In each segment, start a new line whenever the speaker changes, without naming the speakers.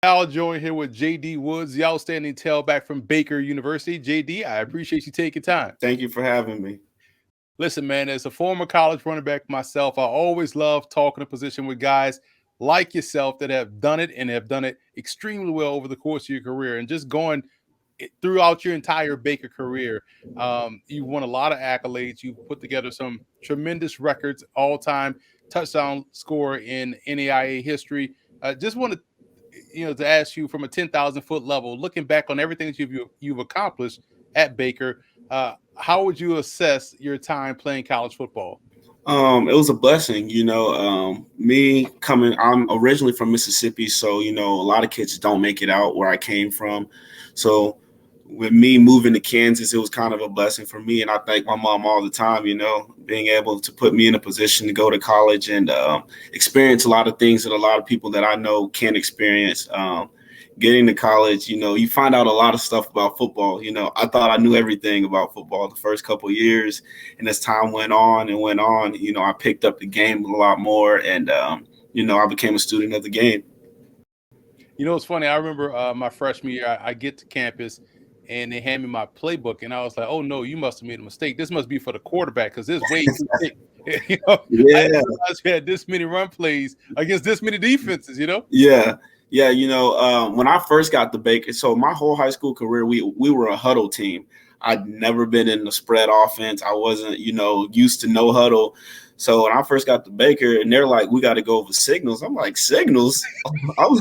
Al joined here with JD Woods, the outstanding tailback from Baker University. JD, I appreciate you taking time.
Thank you for having me.
Listen, man, as a former college running back myself, I always love talking a position with guys like yourself that have done it and have done it extremely well over the course of your career and just going throughout your entire Baker career. You won a lot of accolades. You put together some tremendous records, all-time touchdown scorer in NAIA history. Just want to to ask you from a 10,000-foot level, looking back on everything that you've accomplished at Baker, how would you assess your time playing college football?
It was a blessing, me coming, I'm originally from Mississippi, so, a lot of kids don't make it out where I came from. So with me moving to Kansas, it was kind of a blessing for me. And I thank my mom all the time, being able to put me in a position to go to college and experience a lot of things that a lot of people that I know can't experience. Getting to college, you find out a lot of stuff about football. I thought I knew everything about football the first couple of years. And as time went on, I picked up the game a lot more and, I became a student of the game.
It's funny. I remember my freshman year, I get to campus and they hand me my playbook, and I was like, "Oh no, you must have made a mistake. This must be for the quarterback because this way too thick." I
Yeah.
didn't realize we had this many run plays against this many defenses.
Yeah. Yeah. When I first got to Baker, so my whole high school career, we were a huddle team. I'd never been in the spread offense. I wasn't, used to no huddle. So when I first got to Baker and they're like, we got to go over signals. I'm like, signals? I'm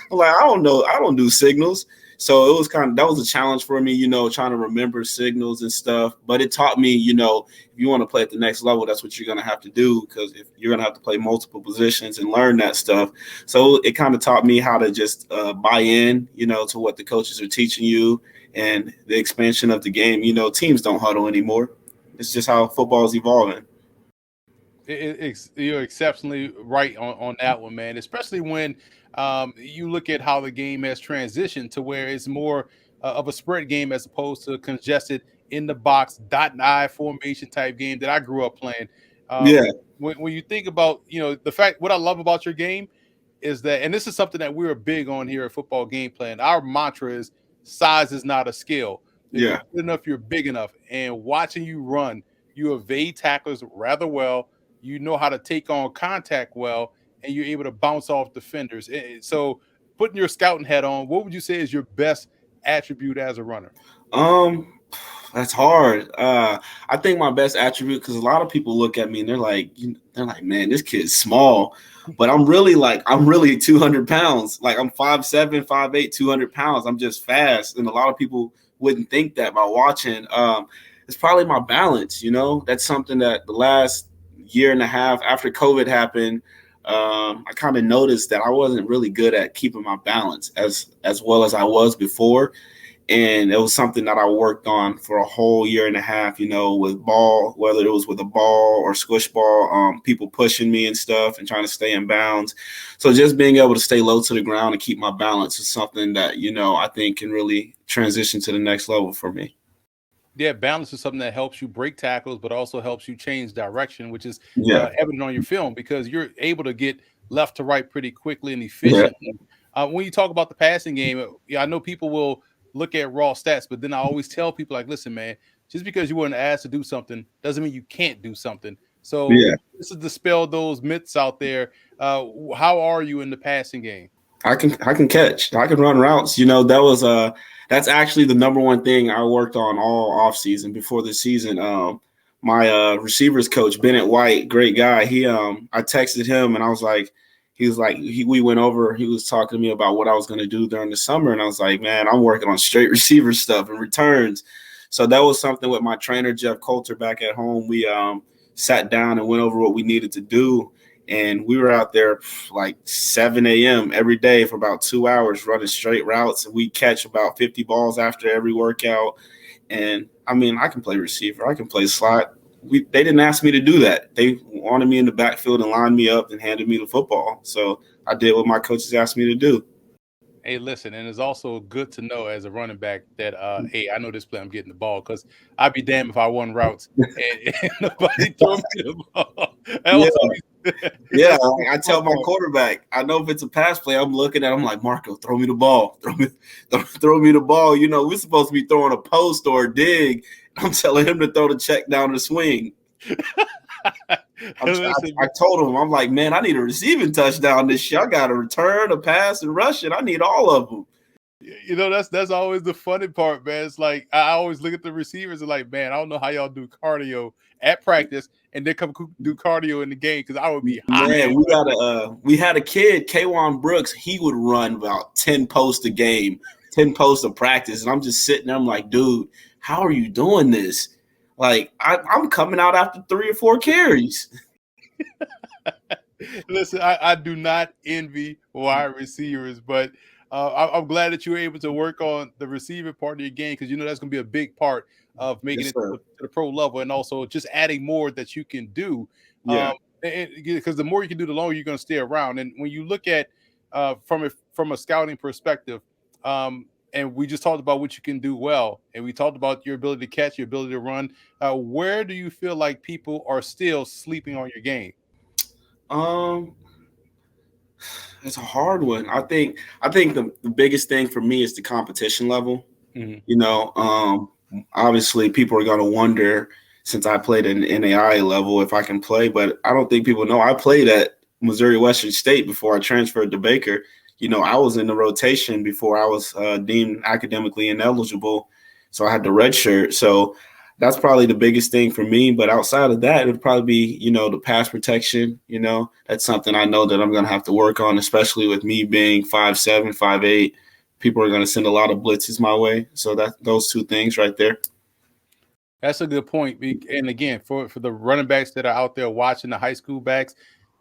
like, I don't know. I don't do signals. So it was that was a challenge for me, trying to remember signals and stuff. But it taught me, if you want to play at the next level, that's what you're going to have to do, because if you're going to have to play multiple positions and learn that stuff. So it kind of taught me how to just buy in, to what the coaches are teaching you and the expansion of the game. Teams don't huddle anymore. It's just how football is evolving.
You're exceptionally right on that one, man. Especially when you look at how the game has transitioned to where it's more of a spread game as opposed to a congested in the box dot and I formation type game that I grew up playing. Um,
Yeah,
when you think about the fact, what I love about your game is that, and this is something that we're big on here at Football Game Plan. Our mantra is size is not a skill. If you're
yeah.
good enough, you're big enough. And watching you run, you evade tacklers rather well. You know how to take on contact well, and you're able to bounce off defenders. So, putting your scouting hat on, what would you say is your best attribute as a runner?
Um, that's hard. I think my best attribute, because a lot of people look at me and they're like, man, this kid's small, but I'm really 200 pounds. Like I'm 5'7", 5'8", 200 pounds. I'm just fast, and a lot of people wouldn't think that by watching. It's probably my balance. That's something that the last year and a half after COVID happened, I kind of noticed that I wasn't really good at keeping my balance as well as I was before. And it was something that I worked on for a whole year and a half, with ball, whether it was with a ball or squish ball, people pushing me and stuff and trying to stay in bounds. So just being able to stay low to the ground and keep my balance is something that, I think can really transition to the next level for me.
Yeah, balance is something that helps you break tackles, but also helps you change direction, which is
Yeah.
evident on your film because you're able to get left to right pretty quickly and
Yeah.
efficiently. When you talk about the passing game, yeah, I know people will look at raw stats, but then I always tell people like, listen, man, just because you weren't asked to do something doesn't mean you can't do something. So
Yeah.
this is dispel those myths out there. How are you in the passing game?
I can catch. I can run routes. That's actually the number one thing I worked on all off season before the season. My receivers coach Bennett White, great guy. I texted him and I was like, we went over. He was talking to me about what I was going to do during the summer, and I was like, man, I'm working on straight receiver stuff and returns. So that was something with my trainer Jeff Coulter back at home. We sat down and went over what we needed to do. And we were out there like 7 a.m. every day for about 2 hours running straight routes. And we catch about 50 balls after every workout. And I mean, I can play receiver. I can play slot. They didn't ask me to do that. They wanted me in the backfield and lined me up and handed me the football. So I did what my coaches asked me to do.
Hey, listen, and it's also good to know as a running back that hey, I know this play I'm getting the ball because I'd be damned if I won routes and, and nobody threw me the ball. And
Yeah.
also,
Yeah, like I tell my quarterback, I know if it's a pass play, I'm looking at him like, Marco, throw me the ball. Throw me the ball. You know, we're supposed to be throwing a post or a dig. I'm telling him to throw the check down the swing. I told him, I'm like, man, I need a receiving touchdown this year. I got to return, a pass, and rush it. I need all of them.
You know, that's always the funny part, man. It's like I always look at the receivers and like, man, I don't know how y'all do cardio at practice and then come do cardio in the game because I would be hot.
Man, we had a kid, Kwan Brooks. He would run about 10 posts a game, 10 posts of practice, and I'm just sitting there. I'm like, dude, how are you doing this? Like, I'm coming out after 3 or 4 carries.
Listen, I do not envy wide receivers, but I'm glad that you were able to work on the receiving part of your game because you know that's going to be a big part of making it to the pro level and also just adding more that you can do.
Yeah.
Because the more you can do, the longer you're going to stay around. And when you look at from a scouting perspective, and we just talked about what you can do well, and we talked about your ability to catch, your ability to run. Where do you feel like people are still sleeping on your game?
It's a hard one. I think the biggest thing for me is the competition level.
Mm-hmm.
You know, obviously people are going to wonder since I played at an NAI level if I can play, but I don't think people know I played at Missouri Western State before I transferred to Baker. You know, I was in the rotation before I was deemed academically ineligible, so I had the red shirt. So that's probably the biggest thing for me. But outside of that, it would probably be, you know, the pass protection. You know, that's something I know that I'm going to have to work on, especially with me being 5'7", 5'8". People are going to send a lot of blitzes my way. So that those two things right there.
That's a good point. And again, for the running backs that are out there watching the high school backs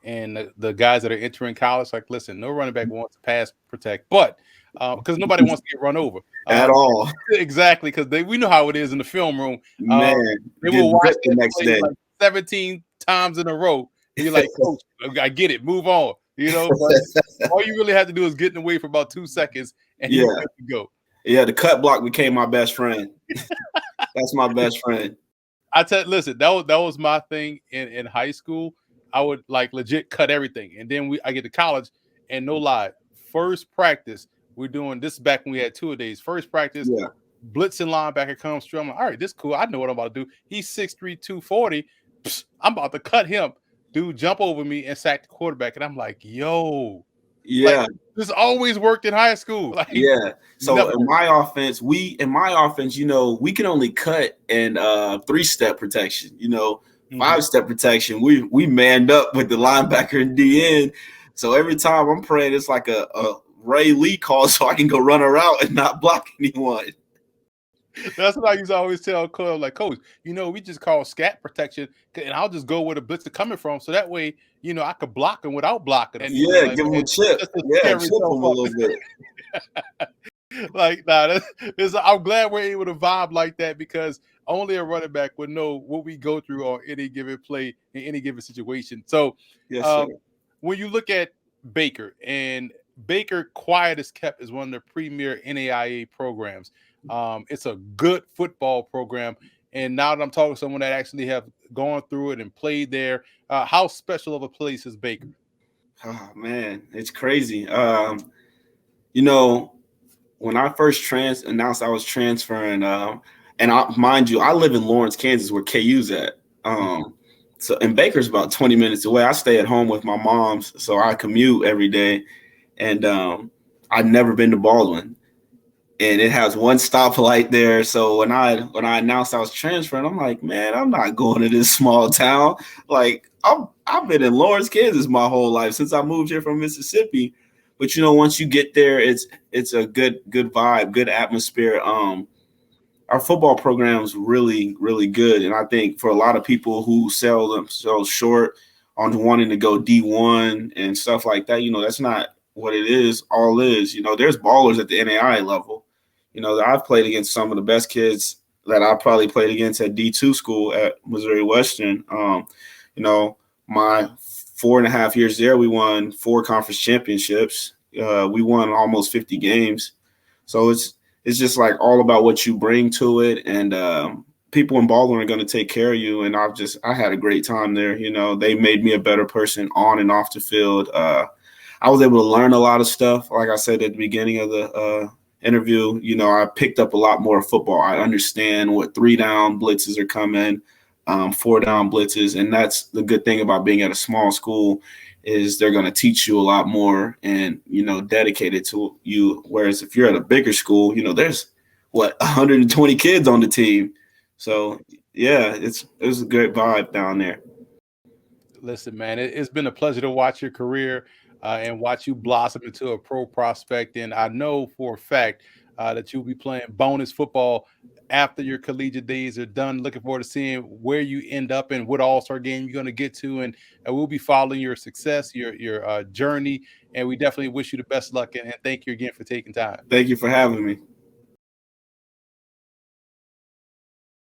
and the guys that are entering college, like, listen, no running back wants to pass protect, but because nobody wants to get run over
at all.
Exactly, because we know how it is in the film room.
Man,
they will watch the next day like 17 times in a row. And you're like, Coach, I get it, move on. You know, but all you really have to do is get in the way for about 2 seconds, and you're good to go.
Yeah, the cut block became my best friend. That's my best friend.
Listen, that was my thing in high school. I would like legit cut everything, and then I get to college, and no lie, first practice we're doing this back when we had 2 days. First practice, blitzing linebacker comes through. I'm like, all right, this is cool. I know what I'm about to do. He's 6'3", 240. I'm about to cut him. Dude, jump over me and sack the quarterback, and I'm like, yo.
Yeah,
like, this always worked in high school. Like,
yeah. So in my offense, you know, we can only cut in 3-step protection. You know, 5-step protection. We manned up with the linebacker and DN. So every time I'm praying, it's like a Ray Lee call, so I can go run her out and not block anyone.
That's what I used to always tell Coach. Like, Coach, you know, we just call scat protection, and I'll just go where the blitz is coming from, so that way, you know, I could block him without blocking him.
Yeah, like, give him a chip. Yeah, chip him a little bit.
Like, I'm glad we're able to vibe like that because only a running back would know what we go through on any given play in any given situation. So, when you look at Baker, and Baker, quiet as kept, is one of the premier NAIA programs. It's a good football program. And now that I'm talking to someone that actually have gone through it and played there, how special of a place is Baker?
Oh, man, it's crazy. You know, when I first announced I was transferring, and mind you, I live in Lawrence, Kansas, where KU's at. So, and Baker's about 20 minutes away. I stay at home with my mom's, so I commute every day. And I'd never been to Baldwin. And it has one stoplight there. So when I announced I was transferring, I'm like, man, I'm not going to this small town. Like, I've been in Lawrence, Kansas my whole life since I moved here from Mississippi. But you know, once you get there, it's a good vibe, good atmosphere. Our football program's really, really good. And I think for a lot of people who sell themselves short on wanting to go D1 and stuff like that, you know, that's not what it is. All is, you know, there's ballers at the NAI level. You know, I've played against some of the best kids that I probably played against at D2 school at Missouri Western. You know, my 4.5 years there, we won 4 conference championships. We won almost 50 games. So it's just like all about what you bring to it. And people in Baldwin are going to take care of you. And I had a great time there. They made me a better person on and off the field. I was able to learn a lot of stuff. Like I said at the beginning of the interview, I picked up a lot more football. I understand what 3-down blitzes are coming, 4-down blitzes. And that's the good thing about being at a small school is they're going to teach you a lot more and, dedicated to you. Whereas if you're at a bigger school, there's 120 kids on the team. So yeah, it was a great vibe down there.
Listen, man, it's been a pleasure to watch your career and watch you blossom into a pro prospect. And I know for a fact that you'll be playing bonus football after your collegiate days are done. Looking forward to seeing where you end up and what All-Star game you're going to get to, and we'll be following your success, your journey. And we definitely wish you the best luck and thank you again for taking time.
Thank you for having me.